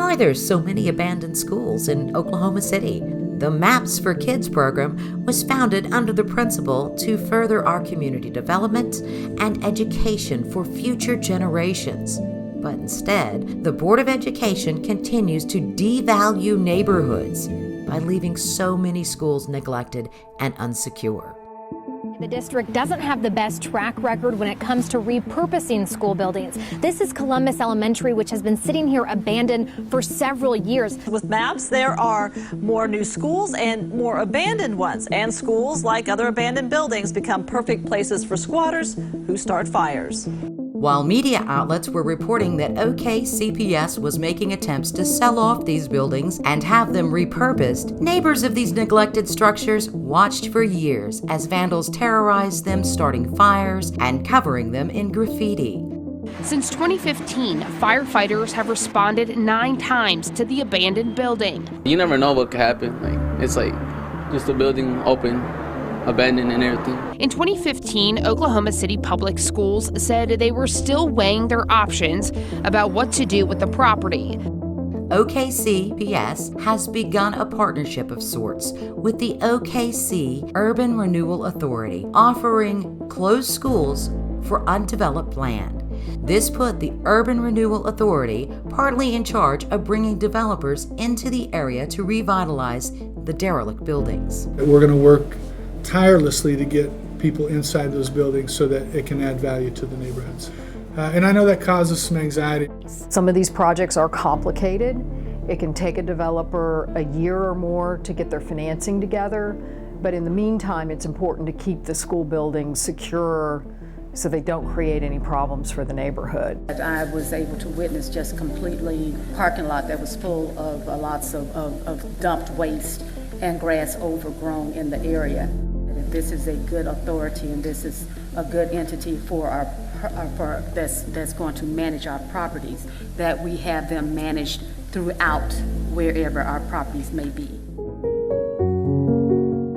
are there so many abandoned schools in Oklahoma City? The Maps for Kids program was founded under the principle to further our community development and education for future generations. But instead, the Board of Education continues to devalue neighborhoods by leaving so many schools neglected and unsecure. The district doesn't have the best track record when it comes to repurposing school buildings. This is Columbus Elementary, which has been sitting here abandoned for several years. With MAPS, there are more new schools and more abandoned ones. And schools, like other abandoned buildings, become perfect places for squatters who start fires. While media outlets were reporting that OKCPS was making attempts to sell off these buildings and have them repurposed, neighbors of these neglected structures watched for years as vandals terrorized them, starting fires and covering them in graffiti. Since 2015, firefighters have responded 9 times to the abandoned building. You never know what could happen. It's like just a building open, abandoned and everything. In 2015, Oklahoma City Public Schools said they were still weighing their options about what to do with the property. OKCPS has begun a partnership of sorts with the OKC Urban Renewal Authority, offering closed schools for undeveloped land. This put the Urban Renewal Authority partly in charge of bringing developers into the area to revitalize the derelict buildings. We're going to work tirelessly to get people inside those buildings so that it can add value to the neighborhoods. And I know that causes some anxiety. Some of these projects are complicated. It can take a developer a year or more to get their financing together, but in the meantime, it's important to keep the school buildings secure so they don't create any problems for the neighborhood. I was able to witness just completely parking lot that was full of lots of dumped waste and grass overgrown in the area. This is a good authority and this is a good entity for that's going to manage our properties, that we have them managed throughout wherever our properties may be.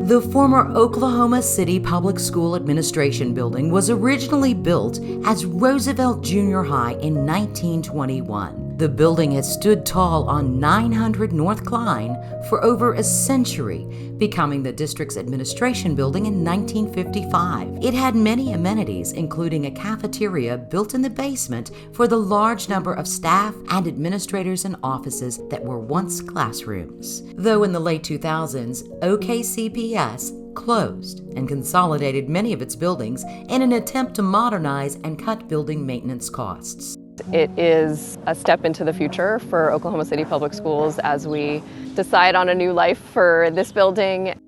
The former Oklahoma City Public School Administration building was originally built as Roosevelt Junior High in 1921. The building has stood tall on 900 North Klein for over a century, becoming the district's administration building in 1955. It had many amenities, including a cafeteria built in the basement for the large number of staff and administrators and offices that were once classrooms. Though in the late 2000s, OKCPS closed and consolidated many of its buildings in an attempt to modernize and cut building maintenance costs. It is a step into the future for Oklahoma City Public Schools as we decide on a new life for this building.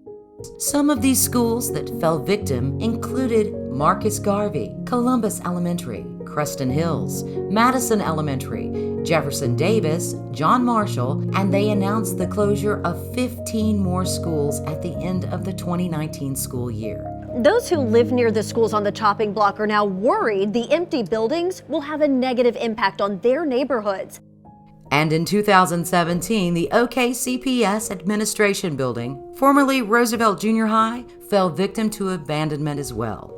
Some of these schools that fell victim included Marcus Garvey, Columbus Elementary, Creston Hills, Madison Elementary, Jefferson Davis, John Marshall, and they announced the closure of 15 more schools at the end of the 2019 school year. Those who live near the schools on the chopping block are now worried the empty buildings will have a negative impact on their neighborhoods. And in 2017, the OKCPS Administration Building, formerly Roosevelt Junior High, fell victim to abandonment as well.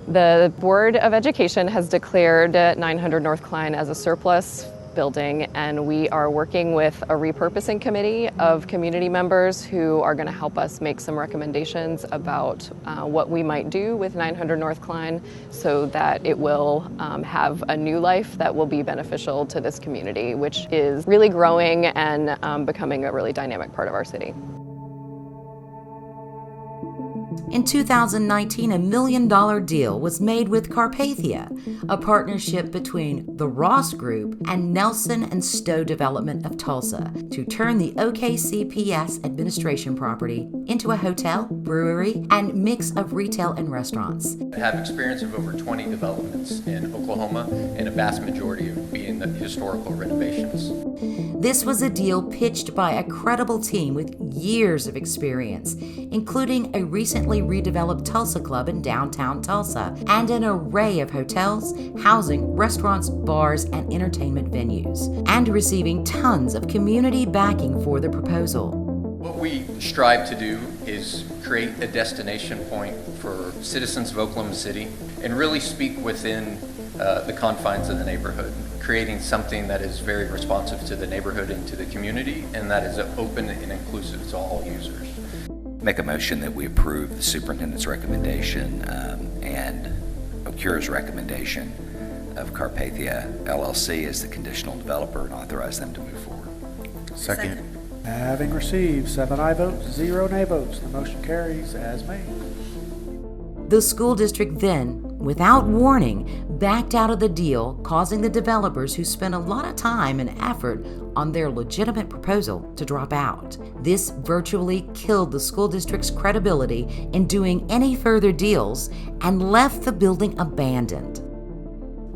The Board of Education has declared 900 North Klein as a surplus building, and we are working with a repurposing committee of community members who are going to help us make some recommendations about what we might do with 900 North Klein so that it will have a new life that will be beneficial to this community, which is really growing and becoming a really dynamic part of our city. In 2019, $1 million deal was made with Carpathia, a partnership between the Ross Group and Nelson and Stowe Development of Tulsa, to turn the OKCPS administration property into a hotel, brewery, and mix of retail and restaurants. I have experience of over 20 developments in Oklahoma, and a vast majority of being the historical renovations. This was a deal pitched by a credible team with years of experience, including a recently redeveloped Tulsa Club in downtown Tulsa and an array of hotels, housing, restaurants, bars, and entertainment venues, and receiving tons of community backing for the proposal. What we strive to do is create a destination point for citizens of Oklahoma City and really speak within the confines of the neighborhood, creating something that is very responsive to the neighborhood and to the community, and that is open and inclusive to all users. Make a motion that we approve the superintendent's recommendation and OKCPS recommendation of Carpathia LLC as the conditional developer and authorize them to move forward. Second. Having received 7 aye votes, 0 nay votes, the motion carries as made. The school district then, without warning, backed out of the deal, causing the developers who spent a lot of time and effort on their legitimate proposal to drop out. This virtually killed the school district's credibility in doing any further deals and left the building abandoned.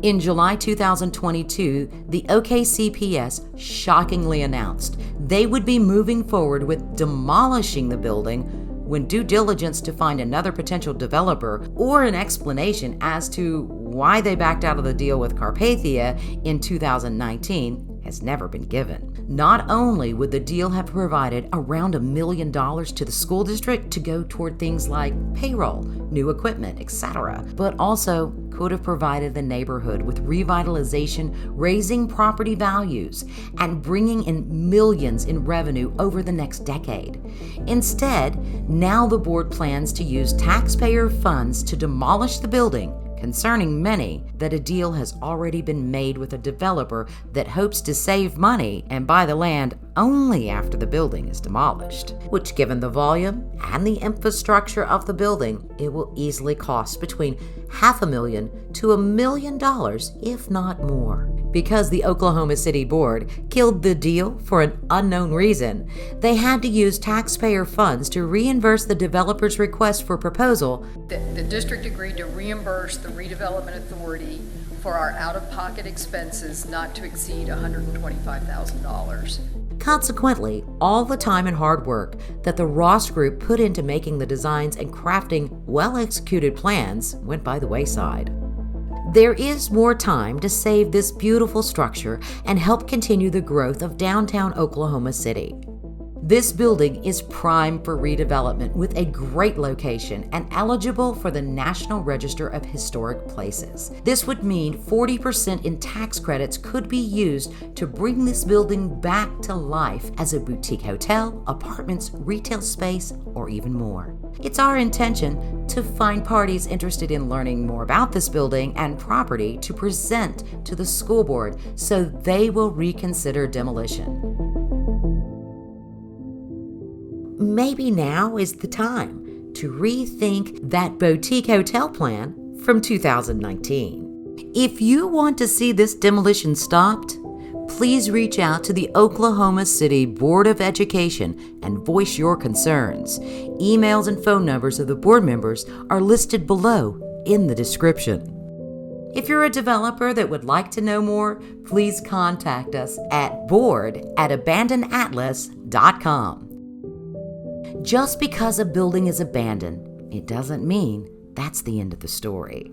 In July 2022, the OKCPS shockingly announced they would be moving forward with demolishing the building when due diligence to find another potential developer or an explanation as to why they backed out of the deal with Carpathia in 2019 has never been given. Not only would the deal have provided around $1 million to the school district to go toward things like payroll, new equipment, etc., but also could have provided the neighborhood with revitalization, raising property values, and bringing in millions in revenue over the next decade. Instead, now the board plans to use taxpayer funds to demolish the building, concerning many that a deal has already been made with a developer that hopes to save money and buy the land only after the building is demolished, which, given the volume and the infrastructure of the building, it will easily cost between $500,000 to $1 million, if not more. Because the Oklahoma City Board killed the deal for an unknown reason, they had to use taxpayer funds to reimburse the developer's request for proposal. The district agreed to reimburse the redevelopment authority for our out-of-pocket expenses not to exceed $125,000. Consequently, all the time and hard work that the Ross Group put into making the designs and crafting well-executed plans went by the wayside. There is more time to save this beautiful structure and help continue the growth of downtown Oklahoma City. This building is prime for redevelopment with a great location and eligible for the National Register of Historic Places. This would mean 40% in tax credits could be used to bring this building back to life as a boutique hotel, apartments, retail space, or even more. It's our intention to find parties interested in learning more about this building and property to present to the school board so they will reconsider demolition. Maybe now is the time to rethink that boutique hotel plan from 2019. If you want to see this demolition stopped, please reach out to the Oklahoma City Board of Education and voice your concerns. Emails and phone numbers of the board members are listed below in the description. If you're a developer that would like to know more, please contact us at board@abandonedatlas.com. Just because a building is abandoned, it doesn't mean that's the end of the story.